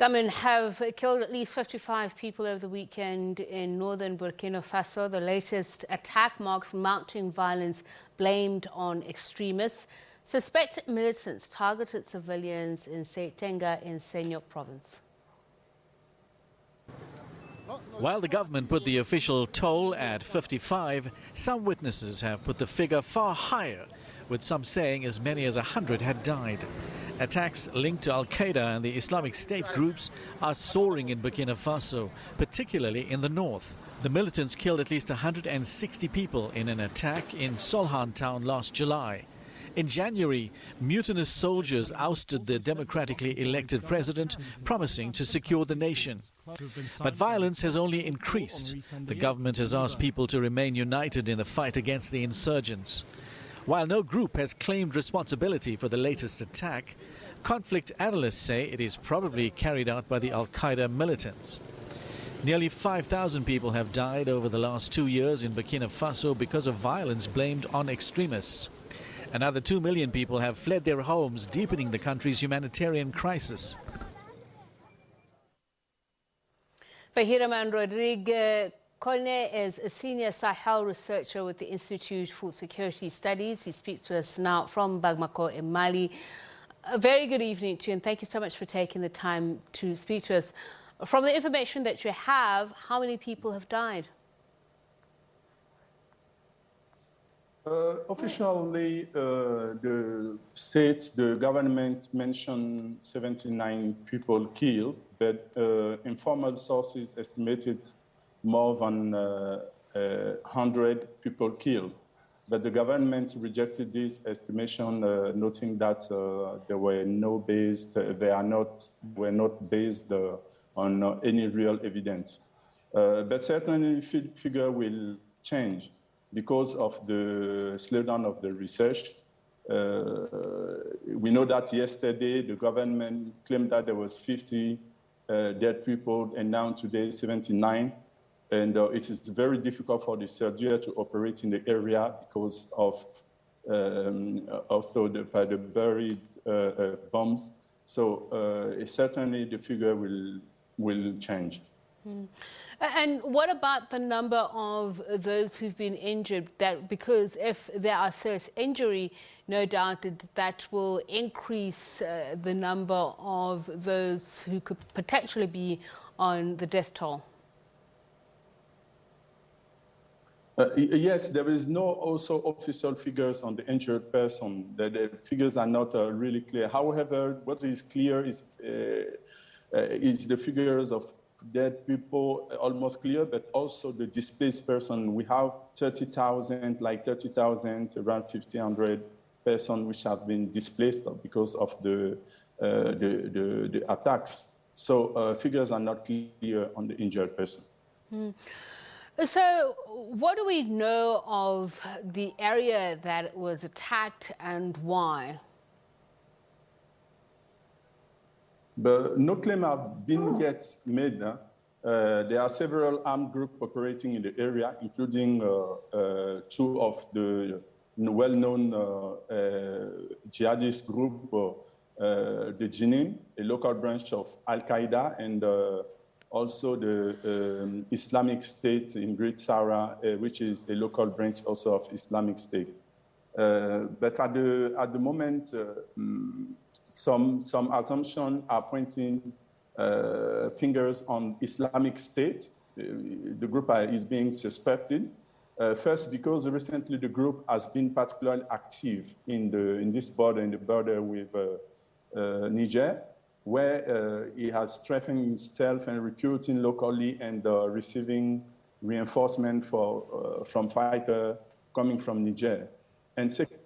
Gunmen have killed at least 55 people over the weekend in northern Burkina Faso. The latest attack marks mounting violence blamed on extremists. Suspected militants targeted civilians in Seytenga in Séno province. While the government put the official toll at 55, some witnesses have put the figure far higher, with some saying as many as 100 had died. Attacks linked to Al-Qaeda and the Islamic State groups are soaring in Burkina Faso, particularly in the north. The militants killed at least 160 people in an attack in Solhan town last July. In January, mutinous soldiers ousted the democratically elected president, promising to secure the nation. But violence has only increased. The government has asked people to remain united in the fight against the insurgents. While no group has claimed responsibility for the latest attack, conflict analysts say it is probably carried out by the Al-Qaeda militants. Nearly 5,000 people have died over the last 2 years in Burkina Faso because of violence blamed on extremists. Another 2 million people have fled their homes, deepening the country's humanitarian crisis. Fahiraman Rodrigue Kone is a senior Sahel researcher with the Institute for Security Studies. He speaks to us now from Bamako in Mali. A very good evening to you, and thank you so much for taking the time to speak to us. From the information that you have, how many people have died? Officially, the state, the government mentioned 79 people killed, but informal sources estimated more than 100 people killed. But the government rejected this estimation, noting that they were not based on any real evidence. But certainly, the figure will change because of the slowdown of the research. We know that yesterday the government claimed that there was 50 dead people, and now today 79. And it is very difficult for the soldier to operate in the area because of also the buried bombs. So certainly the figure will change. And what about the number of those who've been injured? Because if there are serious injury, no doubt that will increase the number of those who could potentially be on the death toll. Yes, there is no also official figures on the injured person. The figures are not really clear. However, what is clear is the figures of dead people almost clear, but also the displaced person. We have 30,000, around 1,500 persons which have been displaced because of the attacks. So figures are not clear on the injured person. So what do we know of the area that was attacked and why? But no claim have been yet made. There are several armed groups operating in the area, including two of the well-known jihadist group, the Jinin, a local branch of Al-Qaeda, and also the Islamic State in Great Sahara, which is a local branch also of Islamic State. But at the moment, some assumptions are pointing fingers on Islamic State. The group is being suspected. First, because recently the group has been particularly active in the border with Niger, where it has strengthened itself and recruiting locally and receiving reinforcement from fighters coming from Niger. And second,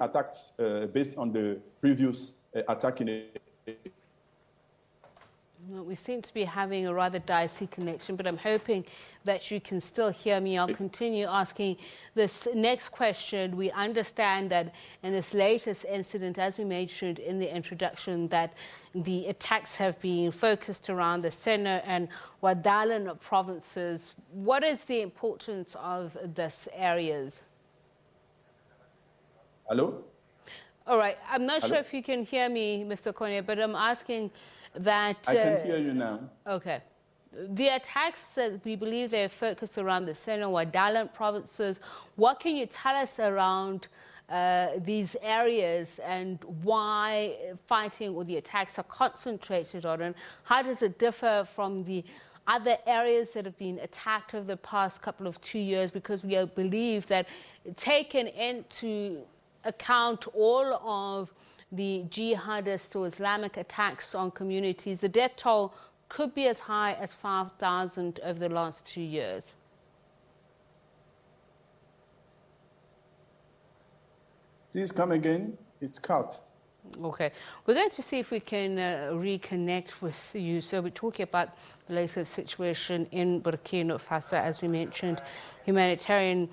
attacks based on the previous attack in Well, we seem to be having a rather dicey connection, but I'm hoping that you can still hear me. I'll continue asking this next question. We understand that in this latest incident, as we mentioned in the introduction, that the attacks have been focused around the Séno and Wadalan provinces. What is the importance of these areas? Hello? All right. I'm not Hello? sure if you can hear me, Mr. Kone, but I'm asking that... I can hear you now. Okay. The attacks, we believe they're focused around the Séno Wadalan provinces. What can you tell us around these areas and why fighting or the attacks are concentrated on it? How does it differ from the other areas that have been attacked over the past couple of 2 years? Because we believe that taken into account all of the jihadist or Islamic attacks on communities, the death toll could be as high as 5,000 over the last 2 years. Please come again. It's cut. Okay. We're going to see if we can reconnect with you. So we're talking about the latest situation in Burkina Faso, as we mentioned, humanitarian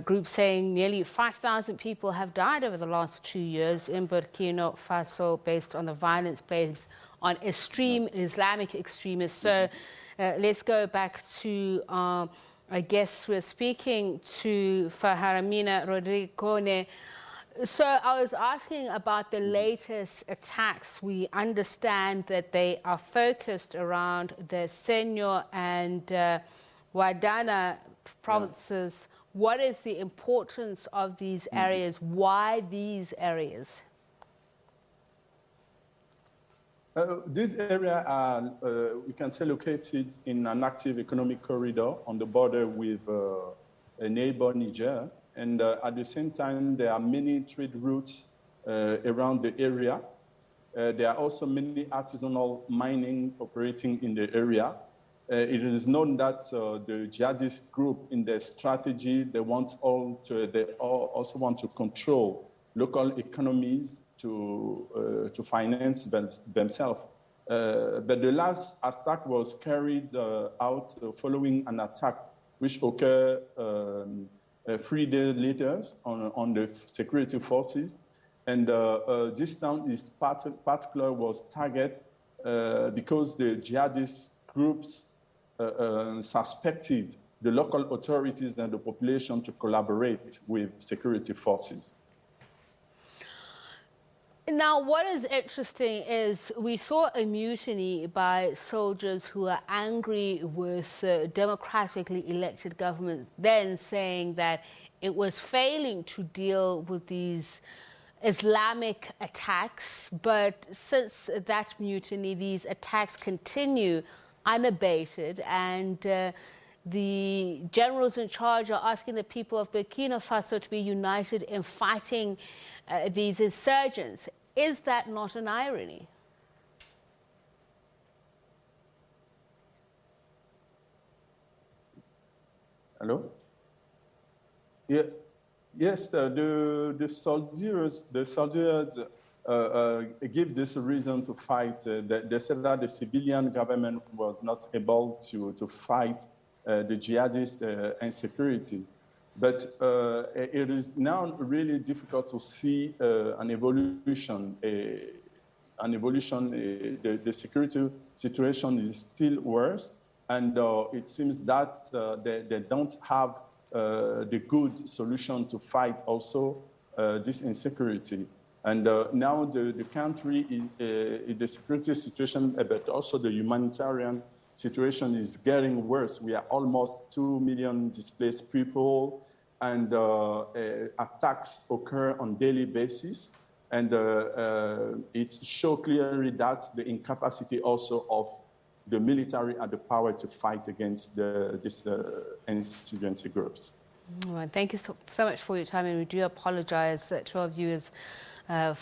group saying nearly 5,000 people have died over the last 2 years in Burkina Faso based on the violence based on extreme Islamic extremists. So let's go back to, I guess we're speaking to Fahiraman Rodrigue Kone. So I was asking about the latest attacks. We understand that they are focused around the Séno and Wadana provinces. What is the importance of these areas? Why these areas? These areas are, we can say, located in an active economic corridor on the border with a neighbor, Niger. And at the same time, there are many trade routes around the area. There are also many artisanal mining operating in the area. It is known that the jihadist group, in their strategy, they also want to control local economies to finance themselves. But the last attack was carried out following an attack which occurred 3 days later on the security forces. And this town is particular was targeted because the jihadist groups suspected the local authorities and the population to collaborate with security forces. Now, what is interesting is we saw a mutiny by soldiers who are angry with democratically elected government, then saying that it was failing to deal with these Islamic attacks. But since that mutiny, these attacks continue unabated, and the generals in charge are asking the people of Burkina Faso to be united in fighting these insurgents. Is that not an irony? Hello? Yeah. Yes, the soldiers give this a reason to fight. They said that the civilian government was not able to fight the jihadist insecurity. But it is now really difficult to see an evolution. The security situation is still worse, and it seems that they don't have the good solution to fight also this insecurity. And now the country, the security situation, but also the humanitarian situation is getting worse. We are almost 2 million displaced people, and attacks occur on daily basis. And it shows clearly that the incapacity also of the military and the power to fight against these insurgency groups. Well, thank you so much for your time, and we do apologize to our viewers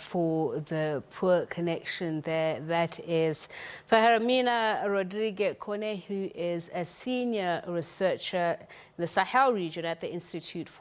for the poor connection there. That is Fahiraman Rodrigue Kone, who is a senior researcher in the Sahel region at the Institute for